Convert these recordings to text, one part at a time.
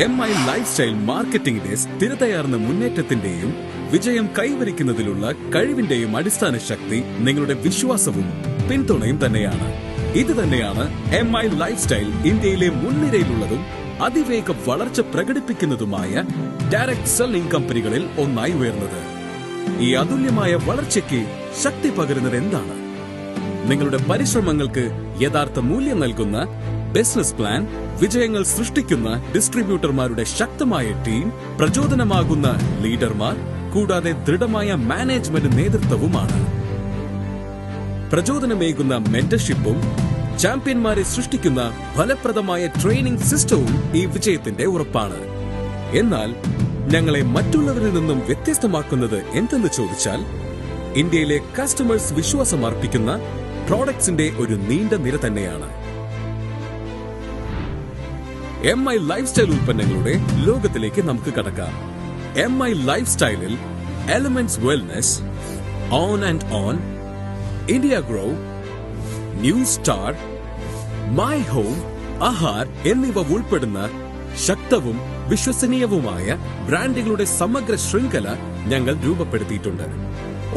MI lifestyle മാർക്കറ്റിംഗിന്റെ സ്ഥിരതയാർന്ന മുന്നേറ്റത്തിന്റെയും വിജയം കൈവരിക്കുന്നതിലുള്ള കഴിവിന്റെയും അടിസ്ഥാന ശക്തി നിങ്ങളുടെ വിശ്വാസവും പിന്തുണയും തന്നെയാണ്. ഇത് തന്നെയാണ് MI ലൈഫ്സ്റ്റൈൽ ഇന്ത്യയിലെ മുൻനിരയിലുള്ളതും അതിവേഗ വളർച്ച പ്രകടിപ്പിക്കുന്നതുമായ ഡയറക്ട് സെല്ലിംഗ് കമ്പനികളിൽ ഒന്നായി ഉയർന്നത്. ഈ അതുല്യമായ വളർച്ചയ്ക്ക് ശക്തി പകരുന്നത് എന്താണ്? നിങ്ങളുടെ പരിശ്രമങ്ങൾക്ക് യഥാർത്ഥ മൂല്യം നൽകുന്ന ബിസിനസ് പ്ലാൻ, വിജയങ്ങൾ സൃഷ്ടിക്കുന്ന ഡിസ്ട്രിബ്യൂട്ടർമാരുടെ ശക്തമായ ടീം, പ്രചോദനമാകുന്ന ലീഡർമാർ, കൂടാതെ ദൃഢമായ മാനേജ്മെന്റ് നേതൃത്വവുമാണ്. പ്രചോദനമേകുന്ന മെന്റർഷിപ്പും ചാമ്പ്യന്മാരെ സൃഷ്ടിക്കുന്ന ഫലപ്രദമായ ട്രെയിനിംഗ് സിസ്റ്റവും ഈ വിജയത്തിന്റെ ഉറപ്പാണ്. എന്നാൽ ഞങ്ങളെ മറ്റുള്ളവരിൽ നിന്നും വ്യത്യസ്തമാക്കുന്നത് എന്തെന്ന് ചോദിച്ചാൽ, ഇന്ത്യയിലെ കസ്റ്റമേഴ്സ് വിശ്വാസമർപ്പിക്കുന്ന പ്രോഡക്ട്സിന്റെ ഒരു നീണ്ട നിര തന്നെയാണ്. MI ലൈഫ്സ്റ്റൈൽ ഉൽപ്പന്നങ്ങളുടെ ലോകത്തിലേക്ക് നമുക്ക് കടക്കാം. MI ലൈഫ്സ്റ്റൈലിൽ Elements Wellness, On and On, India Grow, New Star, My Home, Aahar എന്നിവ ഉൾപ്പെടുന്ന ശക്തവും വിശ്വസനീയവുമായ ബ്രാൻഡുകളുടെ സമഗ്ര ശൃംഖല ഞങ്ങൾ രൂപപ്പെടുത്തിയിട്ടുണ്ട്.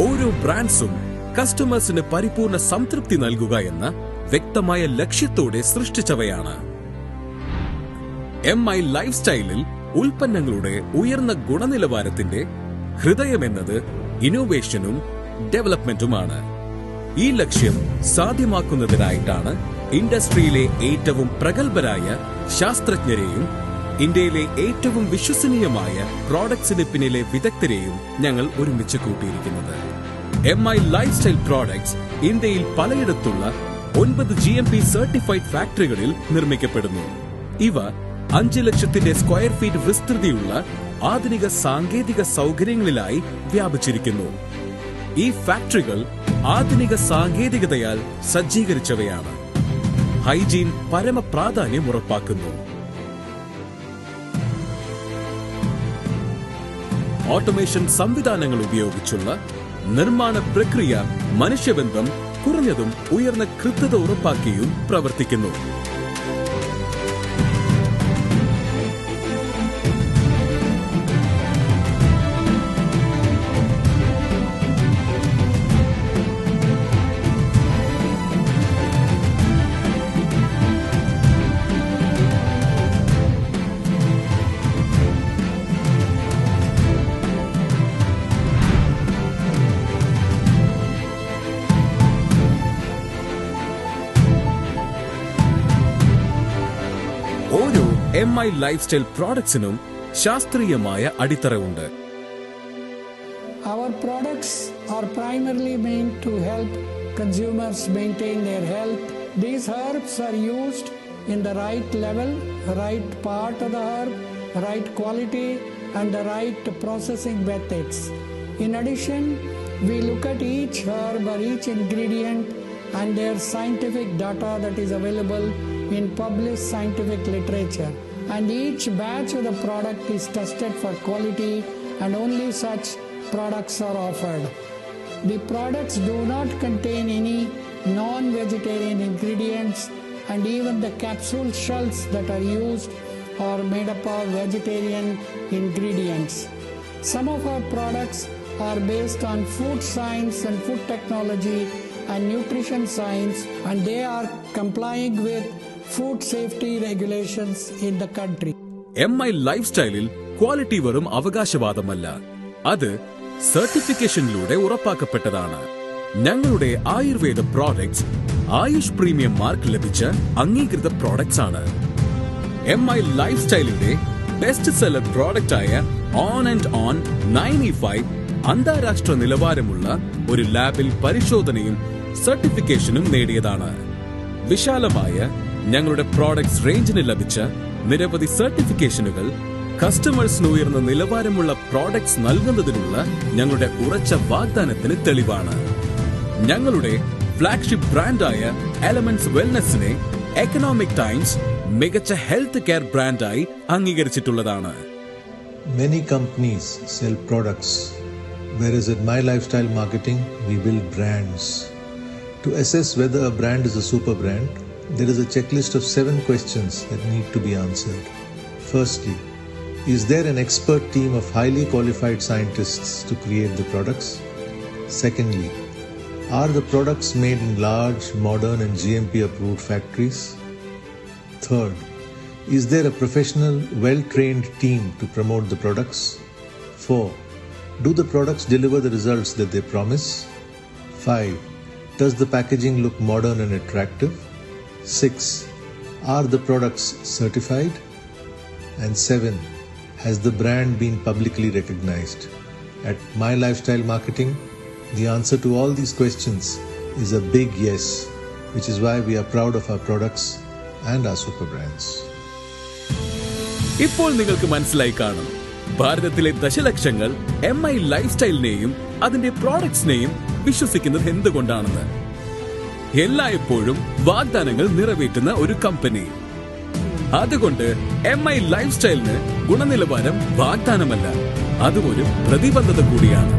ഓരോ ബ്രാൻഡ്സും കസ്റ്റമേഴ്സിന് പരിപൂർണ സംതൃപ്തി നൽകുക എന്ന വ്യക്തമായ ലക്ഷ്യത്തോടെ സൃഷ്ടിച്ചവയാണ്. MI ലൈഫ്സ്റ്റൈലിൽ ഉൽപ്പന്നങ്ങളുടെ ഉയർന്ന ഗുണനിലവാരത്തിന്റെ ഹൃദയമെന്നത് ഇന്നോവേഷനും ഡെവലപ്മെന്റുമാണ്. ഈ ലക്ഷ്യം സാധ്യമാക്കുന്നതിനായിട്ടാണ് ഇൻഡസ്ട്രിയിലെ ഏറ്റവും പ്രഗത്ഭരായ ശാസ്ത്രജ്ഞരെയും ഇന്ത്യയിലെ ഏറ്റവും വിശ്വസനീയമായ പ്രോഡക്ട്സിന് പിന്നിലെ വിദഗ്ധരെയും ഞങ്ങൾ ഒരുമിച്ച് കൂട്ടിയിരിക്കുന്നത്. MI ലൈഫ്സ്റ്റൈൽ പ്രോഡക്ട്സ് ഇന്ത്യയിൽ പലയിടത്തുള്ള 9 GMP സർട്ടിഫൈഡ് ഫാക്ടറികളിൽ നിർമ്മിക്കപ്പെടുന്നു. ഇവ 5 ലക്ഷത്തിന്റെ സ്ക്വയർ ഫീറ്റ് വിസ്തൃതിയുള്ള ആധുനിക സാങ്കേതിക സൗകര്യങ്ങളിലായി വ്യാപിച്ചിരിക്കുന്നു. ഈ ഫാക്ടറികൾ ആധുനിക സാങ്കേതികതയാൽ സജ്ജീകരിച്ചവയാണ്. ഹൈജീൻ പരമപ്രാധാന്യം ഉറപ്പാക്കുന്നു. ഓട്ടോമേഷൻ സംവിധാനങ്ങൾ ഉപയോഗിച്ചുള്ള നിർമ്മാണ പ്രക്രിയ മനുഷ്യബന്ധം കുറഞ്ഞതും ഉയർന്ന കൃത്യത ഉറപ്പാക്കിയും പ്രവർത്തിക്കുന്നു. ഓരോ MI ലൈഫ്സ്റ്റൈൽ പ്രോഡക്ട്സിനും ശാസ്ത്രീയമായ അടിത്തറയുണ്ട്. Our products are primarily meant to help consumers maintain their health. These herbs are used in the right level, right part of the herb, right quality, and the right processing methods. In addition, we look at each herb or each ingredient and their scientific data that is available in published scientific literature, and each batch of the product is tested for quality, and only such products are offered. The products do not contain any non-vegetarian ingredients, and even the capsule shells that are used are made up of vegetarian ingredients. Some of our products are based on food science and food technology and nutrition science, and they are complying with food safety regulations in the country. MI ലൈഫ്സ്റ്റൈലിൽ quality വെറും അവകാശവാദമല്ല, അത് സർട്ടിഫിക്കേഷനിലൂടെ ഉറപ്പാക്കപ്പെട്ടതാണ്. ഞങ്ങളുടെ Ayurveda products AYUSH premium mark ലഭിച്ച അംഗീകൃത products ആണ്. MI ലൈഫ്സ്റ്റൈലിന്റെ ബെസ്റ്റ് സെല്ലർ പ്രോഡക്റ്റായ ഓൺ ആൻഡ് ഓൺ 9E5 അന്താരാഷ്ട്ര നിലവാരമുള്ള ഒരു ലാബിൽ പരിശോധനയും സർട്ടിഫിക്കേഷനും നേടിയതാണ്. വിശാലമായ ഞങ്ങളുടെ പ്രോഡക്ട്സ് റേഞ്ചിന് ലഭിച്ച നിരവധി സർട്ടിഫിക്കേഷനുകൾ കസ്റ്റമേഴ്സിന് ഉയർന്ന നിലവാരമുള്ള പ്രോഡക്ട്സ് നൽകുന്നതിനുള്ള ഞങ്ങളുടെ ഉറച്ച വാഗ്ദാനത്തിന് തെളിവാണ്. ഞങ്ങളുടെ ഫ്ലാഗ്ഷിപ്പ് ബ്രാൻഡായ എലമെന്റ്സ് വെൽനെസ്സിനെ എക്കണോമിക് ടൈംസ് മികച്ച ഹെൽത്ത് കെയർ ബ്രാൻഡായി അംഗീകരിച്ചിട്ടുള്ളതാണ്. Many companies sell products, whereas at My Lifestyle Marketing, we build brands. To assess whether a brand is a super brand, there is a checklist of 7 questions that need to be answered. Firstly, Is there an expert team of highly qualified scientists to create the products? Secondly, are the products made in large, modern and GMP-approved factories? Third, is there a professional, well-trained team to promote the products? 4. Do the products deliver the results that they promise? 5. Does the packaging look modern and attractive? 6. Are the products certified? And 7. Has the brand been publicly recognized? At My Lifestyle Marketing, the answer to all these questions is a big yes, which is why we are proud of our products and our super brands. ഇപ്പോൾ നിങ്ങൾക്ക് മനസ്സിലായി കാണും ഭാരതത്തിലെ ദശലക്ഷങ്ങൾ MI ലൈഫ്സ്റ്റൈലിനെയും അതിന്റെ പ്രോഡക്ട്സിനെയും വിശ്വസിക്കുന്നത് എന്തുകൊണ്ടാണെന്ന്. എല്ലായ്പ്പോഴും വാഗ്ദാനങ്ങൾ നിറവേറ്റുന്ന ഒരു കമ്പനി. അതുകൊണ്ട് MI ലൈഫ്സ്റ്റൈലിന് ഗുണനിലവാരം വാഗ്ദാനമല്ല, അതും ഒരു പ്രതിബദ്ധത കൂടിയാണ്.